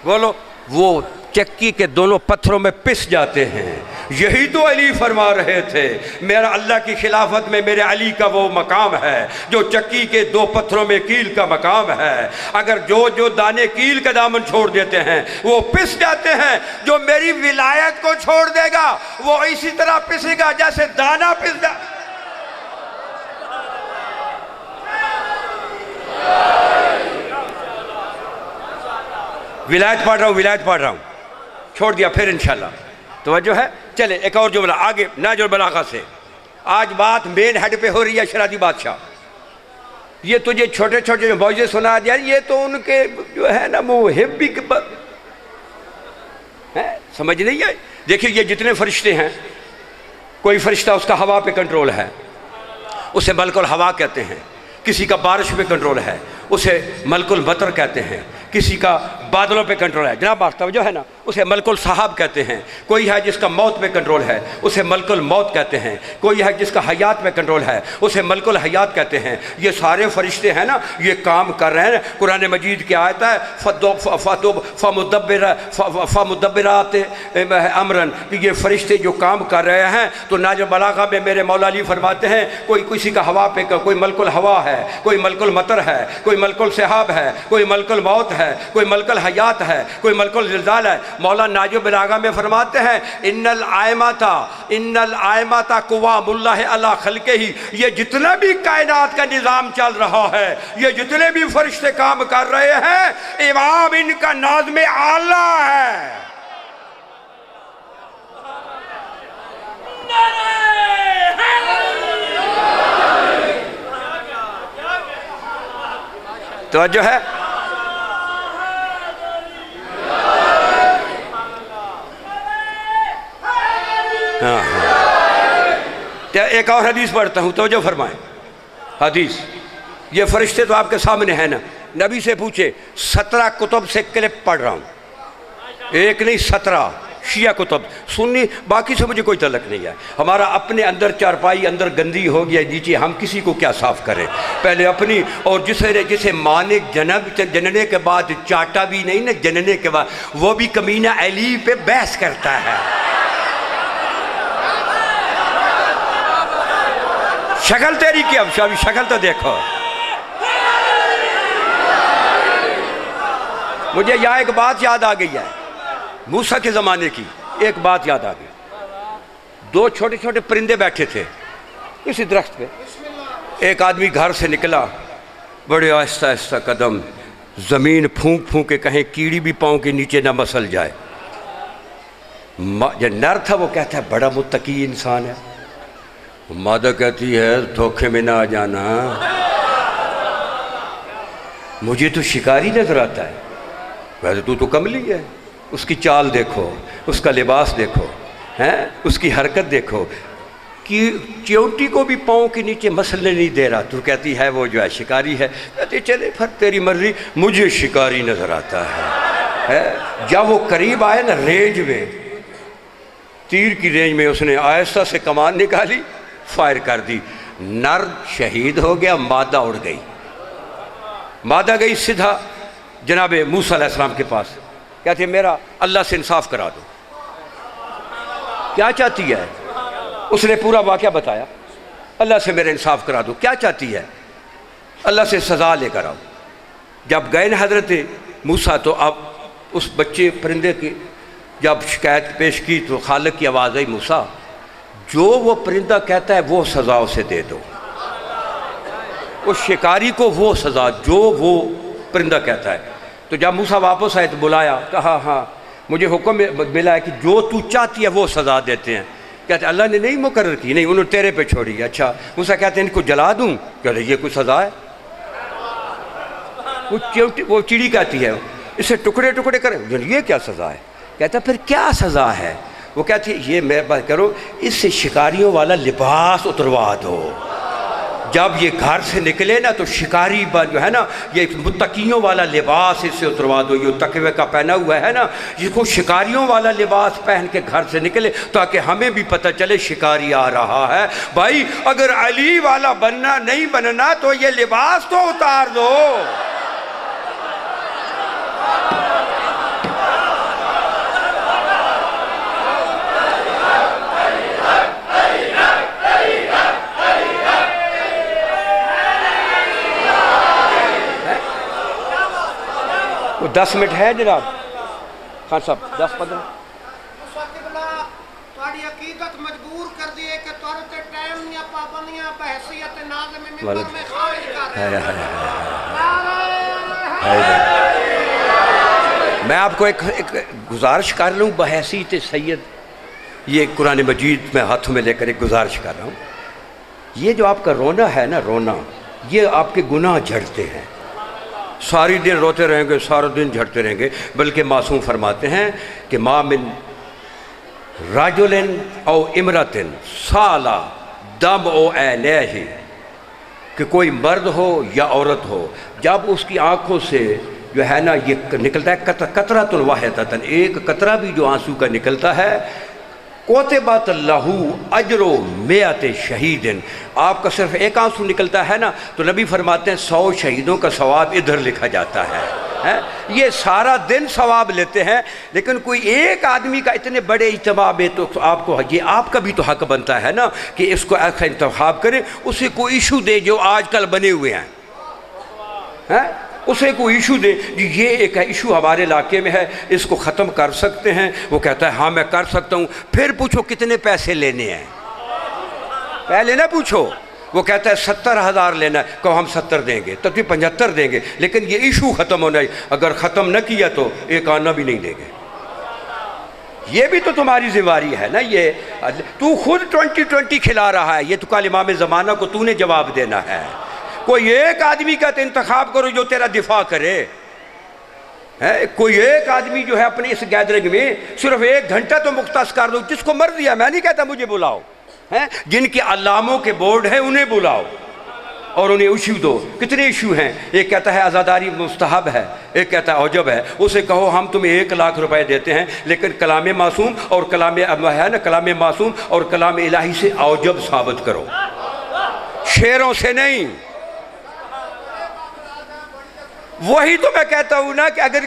بولو وہ چکی کے دونوں پتھروں میں پس جاتے ہیں. یہی تو علی فرما رہے تھے، میرا اللہ کی خلافت میں میرے علی کا وہ مقام ہے جو چکی کے دو پتھروں میں کیل کا مقام ہے۔ اگر جو دانے کیل کا دامن چھوڑ دیتے ہیں وہ پس جاتے ہیں، جو میری ولایت کو چھوڑ دے گا وہ اسی طرح پسے گا جیسے دانا پس جا۔ ولایت پڑھ رہا ہوں، چھوڑ دیا پھر انشاءاللہ توجہ ہے۔ چلے ایک اور جملہ آگے نہج البلاغہ سے۔ آج بات مین ہیڈ پہ ہو رہی ہے شرعی بادشاہ۔ یہ تجھے چھوٹے چھوٹے جو موجزے سنا دیا، یہ تو ان کے جو ہے نا محب بھی سمجھ نہیں آئی۔ دیکھیں یہ جتنے فرشتے ہیں، کوئی فرشتہ اس کا ہوا پہ کنٹرول ہے، اسے ملک الہوا کہتے ہیں۔ کسی کا بارش پہ کنٹرول ہے، اسے ملک المطر کہتے ہیں۔ کسی کا بادلوں پہ کنٹرول ہے، جناب توجہ ہے نا، اسے ملک الصحاب کہتے ہیں۔ کوئی ہے جس کا موت پہ کنٹرول ہے، اسے ملک الموت کہتے ہیں۔ کوئی ہے جس کا حیات پہ کنٹرول ہے، اسے ملک الحیات کہتے ہیں۔ یہ سارے فرشتے ہیں نا، یہ کام کر رہے ہیں۔ قرآن مجید کی آیت ہے فمدبرات امرن، کہ یہ فرشتے جو کام کر رہے ہیں۔ تو نہج البلاغہ میں میرے مولا علی فرماتے ہیں، کوئی کسی کا ہوا پہ، کوئی ملک الہوا ہے، کوئی ملک المطر ہے، کوئی ملک السحاب ہے، کوئی ملک الموت ہے، کوئی ملک الحیات ہے، کوئی ملک الزلزال ہے۔ مولا نہج البلاغہ میں فرماتے ہیں ان الائمۃ قوام اللہ علی خلقہ، یہ جتنا بھی کائنات کا نظام چل رہا ہے، یہ جتنے بھی فرشتے کام کر رہے ہیں، امام ان کا ناظم اعلیٰ ہے۔ توجہ ہے۔ ایک اور حدیث پڑھتا ہوں، توجہ فرمائیں۔ حدیث، یہ فرشتے تو آپ کے سامنے ہیں نا، نبی سے پوچھے 17 کتب سے کلپ پڑھ رہا ہوں، ایک نہیں 17 شیعہ کتب سنی، باقی سے مجھے کوئی تعلق نہیں ہے۔ ہمارا اپنے اندر چارپائی اندر گندی ہو گیا، نیچے ہم کسی کو کیا صاف کریں، پہلے اپنی۔ اور جسے ماں نے جننے کے بعد چاٹا بھی نہیں نا، جننے کے بعد وہ بھی کمینہ علی پہ بحث کرتا ہے۔ شکل تیری کی، اب شکل تو دیکھو۔ مجھے یہاں ایک بات یاد آ گئی ہے، موسیٰ کے زمانے کی ایک بات یاد آ گئی۔ دو چھوٹے چھوٹے پرندے بیٹھے تھے کسی درخت پہ۔ ایک آدمی گھر سے نکلا، بڑے آہستہ آہستہ قدم، زمین پھونک پھونک کے کہیں کیڑی بھی پاؤں کے نیچے نہ مسل جائے۔ جو نر تھا وہ کہتا ہے بڑا متقی انسان ہے، مادہ کہتی ہے دھوکے میں نہ آ جانا، مجھے تو شکاری نظر آتا ہے۔ ویسے تو کملی ہے، اس کی چال دیکھو، اس کا لباس دیکھو، اس کی حرکت دیکھو، کہ چیونٹی کو بھی پاؤں کے نیچے مسلنے نہیں دے رہا۔ تو کہتی ہے وہ جو ہے شکاری ہے۔ کہتی چلے پھر تیری مرضی، مجھے شکاری نظر آتا ہے۔ جب وہ قریب آئے نا رینج میں، تیر کی رینج میں، اس نے آہستہ سے کمان نکالی، فائر کر دی۔ نر شہید ہو گیا، مادہ اڑ گئی۔ مادہ گئی سیدھا جناب موسیٰ علیہ السلام کے پاس، کہتے ہیں میرا اللہ سے انصاف کرا دو۔ کیا چاہتی ہے؟ اس نے پورا واقعہ بتایا، اللہ سے میرا انصاف کرا دو۔ کیا چاہتی ہے؟ اللہ سے سزا لے کر آؤ۔ جب گئے نا حضرت موسیٰ، تو اب اس بچے پرندے کی جب شکایت پیش کی تو خالق کی آواز آئی، موسیٰ جو وہ پرندہ کہتا ہے وہ سزا اسے دے دو، اس شکاری کو وہ سزا جو وہ پرندہ کہتا ہے۔ تو جب موسیٰ واپس آئے تو بلایا، کہا ہاں مجھے حکم ملا ہے کہ جو تو چاہتی ہے وہ سزا دیتے ہیں۔ کہتے اللہ نے نہیں مقرر کی، نہیں انہوں نے تیرے پہ چھوڑی۔ اچھا، موسیٰ کہتے ہیں ان کو جلا دوں؟ کہتے یہ کوئی سزا ہے؟ وہ چڑی کہتی ہے اسے ٹکڑے ٹکڑے کریں، یہ کیا سزا ہے؟ کہتا پھر کیا سزا ہے؟ وہ کہتی ہے یہ میں بات کرو، اس سے شکاریوں والا لباس اتروا دو۔ جب یہ گھر سے نکلے نا تو شکاری جو ہے نا، یہ متقیوں والا لباس اس سے اتروا دو۔ یہ تقوی کا پہنا ہوا ہے نا، جس کو شکاریوں والا لباس پہن کے گھر سے نکلے تاکہ ہمیں بھی پتہ چلے شکاری آ رہا ہے۔ بھائی اگر علی والا بننا نہیں بننا تو یہ لباس تو اتار دو۔ 10 منٹ ہے جناب خان صاحب 10-15 تھوڑی عقیدت مجبور کر دیے کہ تورتے ٹائم یا پابندیاں بحیثیت ناظم منبر میں خارج کر رہے ہیں۔ میں آپ کو ایک گزارش کر لوں بحیثیت سید، یہ قرآن مجید میں ہاتھوں میں لے کر ایک گزارش کر رہا ہوں۔ یہ جو آپ کا رونا ہے نا، رونا، یہ آپ کے گناہ جھڑتے ہیں۔ ساری دن روتے رہیں گے، سارا دن جھڑتے رہیں گے، بلکہ معصوم فرماتے ہیں کہ ما من رجل او امرۃ سالا دم او عینیہ، کہ کوئی مرد ہو یا عورت ہو، جب اس کی آنکھوں سے جو ہے نا یہ نکلتا ہے قطرۃ واحدۃ، ایک قطرہ بھی جو آنسو کا نکلتا ہے، کوتبت لہ اجر مئۃ شہید، آپ کا صرف ایک آنسو نکلتا ہے نا تو نبی فرماتے ہیں 100 شہیدوں کا ثواب ادھر لکھا جاتا ہے۔ یہ سارا دن ثواب لیتے ہیں، لیکن کوئی ایک آدمی کا اتنے بڑے اجتماع میں تو آپ کو یہ آپ کا بھی تو حق بنتا ہے نا کہ اس کو ایسا انتخاب کریں، اسے کوئی ایشو دے جو آج کل بنے ہوئے ہیں، اسے کوئی ایشو دے کہ یہ ایک ایشو ہمارے علاقے میں ہے، اس کو ختم کر سکتے ہیں، وہ کہتا ہے ہاں میں کر سکتا ہوں، پھر پوچھو کتنے پیسے لینے ہیں، پہلے نہ پوچھو، وہ کہتا ہے 70,000 لینا ہے، کہو ہم 70 دیں گے، تب بھی 75 دیں گے، لیکن یہ ایشو ختم ہونا ہے، اگر ختم نہ کیا تو ایک آنا بھی نہیں دیں گے۔ یہ بھی تو تمہاری ذمہ داری ہے نا، یہ تو خود 2020 کھلا رہا ہے، یہ تو کل امام زمانہ کو تو نے جواب دینا ہے۔ کوئی ایک آدمی کا انتخاب کرو جو تیرا دفاع کرے، کوئی ایک آدمی جو ہے اپنی اس گیدرنگ میں صرف 1 گھنٹہ تو مختص کر دو، جس کو مرضی ہے، میں نہیں کہتا مجھے بلاؤ، جن کے علاموں کے بورڈ ہیں انہیں بلاؤ اور انہیں ایشو دو۔ کتنے ایشو ہیں؟ ایک کہتا ہے عزاداری مستحب ہے، ایک کہتا ہے اوجب ہے، اسے کہو ہم تمہیں 1 لاکھ روپے دیتے ہیں، لیکن کلام معصوم اور کلام معصوم اور کلام الہی سے اوجب ثابت کرو، شعروں سے نہیں۔ وہی تو میں کہتا ہوں نا کہ اگر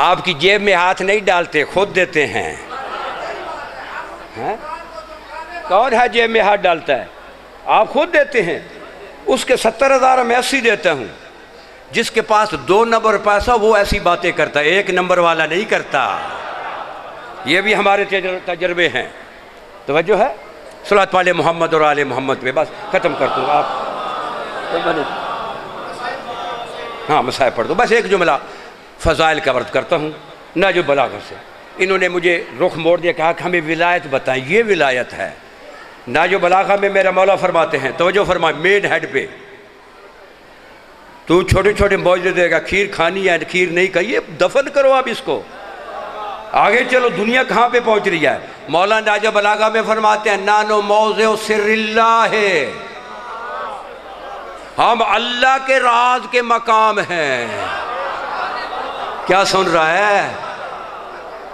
آپ کی جیب میں ہاتھ نہیں ڈالتے، خود دیتے ہیں۔ کون ہے جیب میں ہاتھ ڈالتا ہے؟ آپ خود دیتے ہیں۔ اس کے 70,000 میں 80 دیتا ہوں۔ جس کے پاس 2 نمبر پیسہ وہ ایسی باتیں کرتا ہے، 1 نمبر والا نہیں کرتا۔ یہ بھی ہمارے تجربے ہیں۔ توجہ ہے؟ صلوات پالے محمد اور آل محمد پہ، بس ختم کرتا ہوں۔ آپ ہاں مسائل پڑھ دو، بس ایک جملہ فضائل کا ورد کرتا ہوں نہج البلاغہ سے۔ انہوں نے مجھے رخ موڑ دیا، کہا کہ ہمیں ولایت بتائیں۔ یہ ولایت ہے۔ نہج البلاغہ میں میرا مولا فرماتے ہیں، توجہ فرمائیں، مین ہیڈ پہ تو چھوٹے چھوٹے معجزے دے گا، کھیر کھانی ہے کھیر نہیں کھائی، دفن کرو آپ اس کو، آگے چلو، دنیا کہاں پہ پہنچ رہی ہے۔ مولا نہج البلاغہ میں فرماتے ہیں نانو موضع سر اللہ ہے، ہم اللہ کے راز کے مقام ہیں۔ کیا سن رہا ہے؟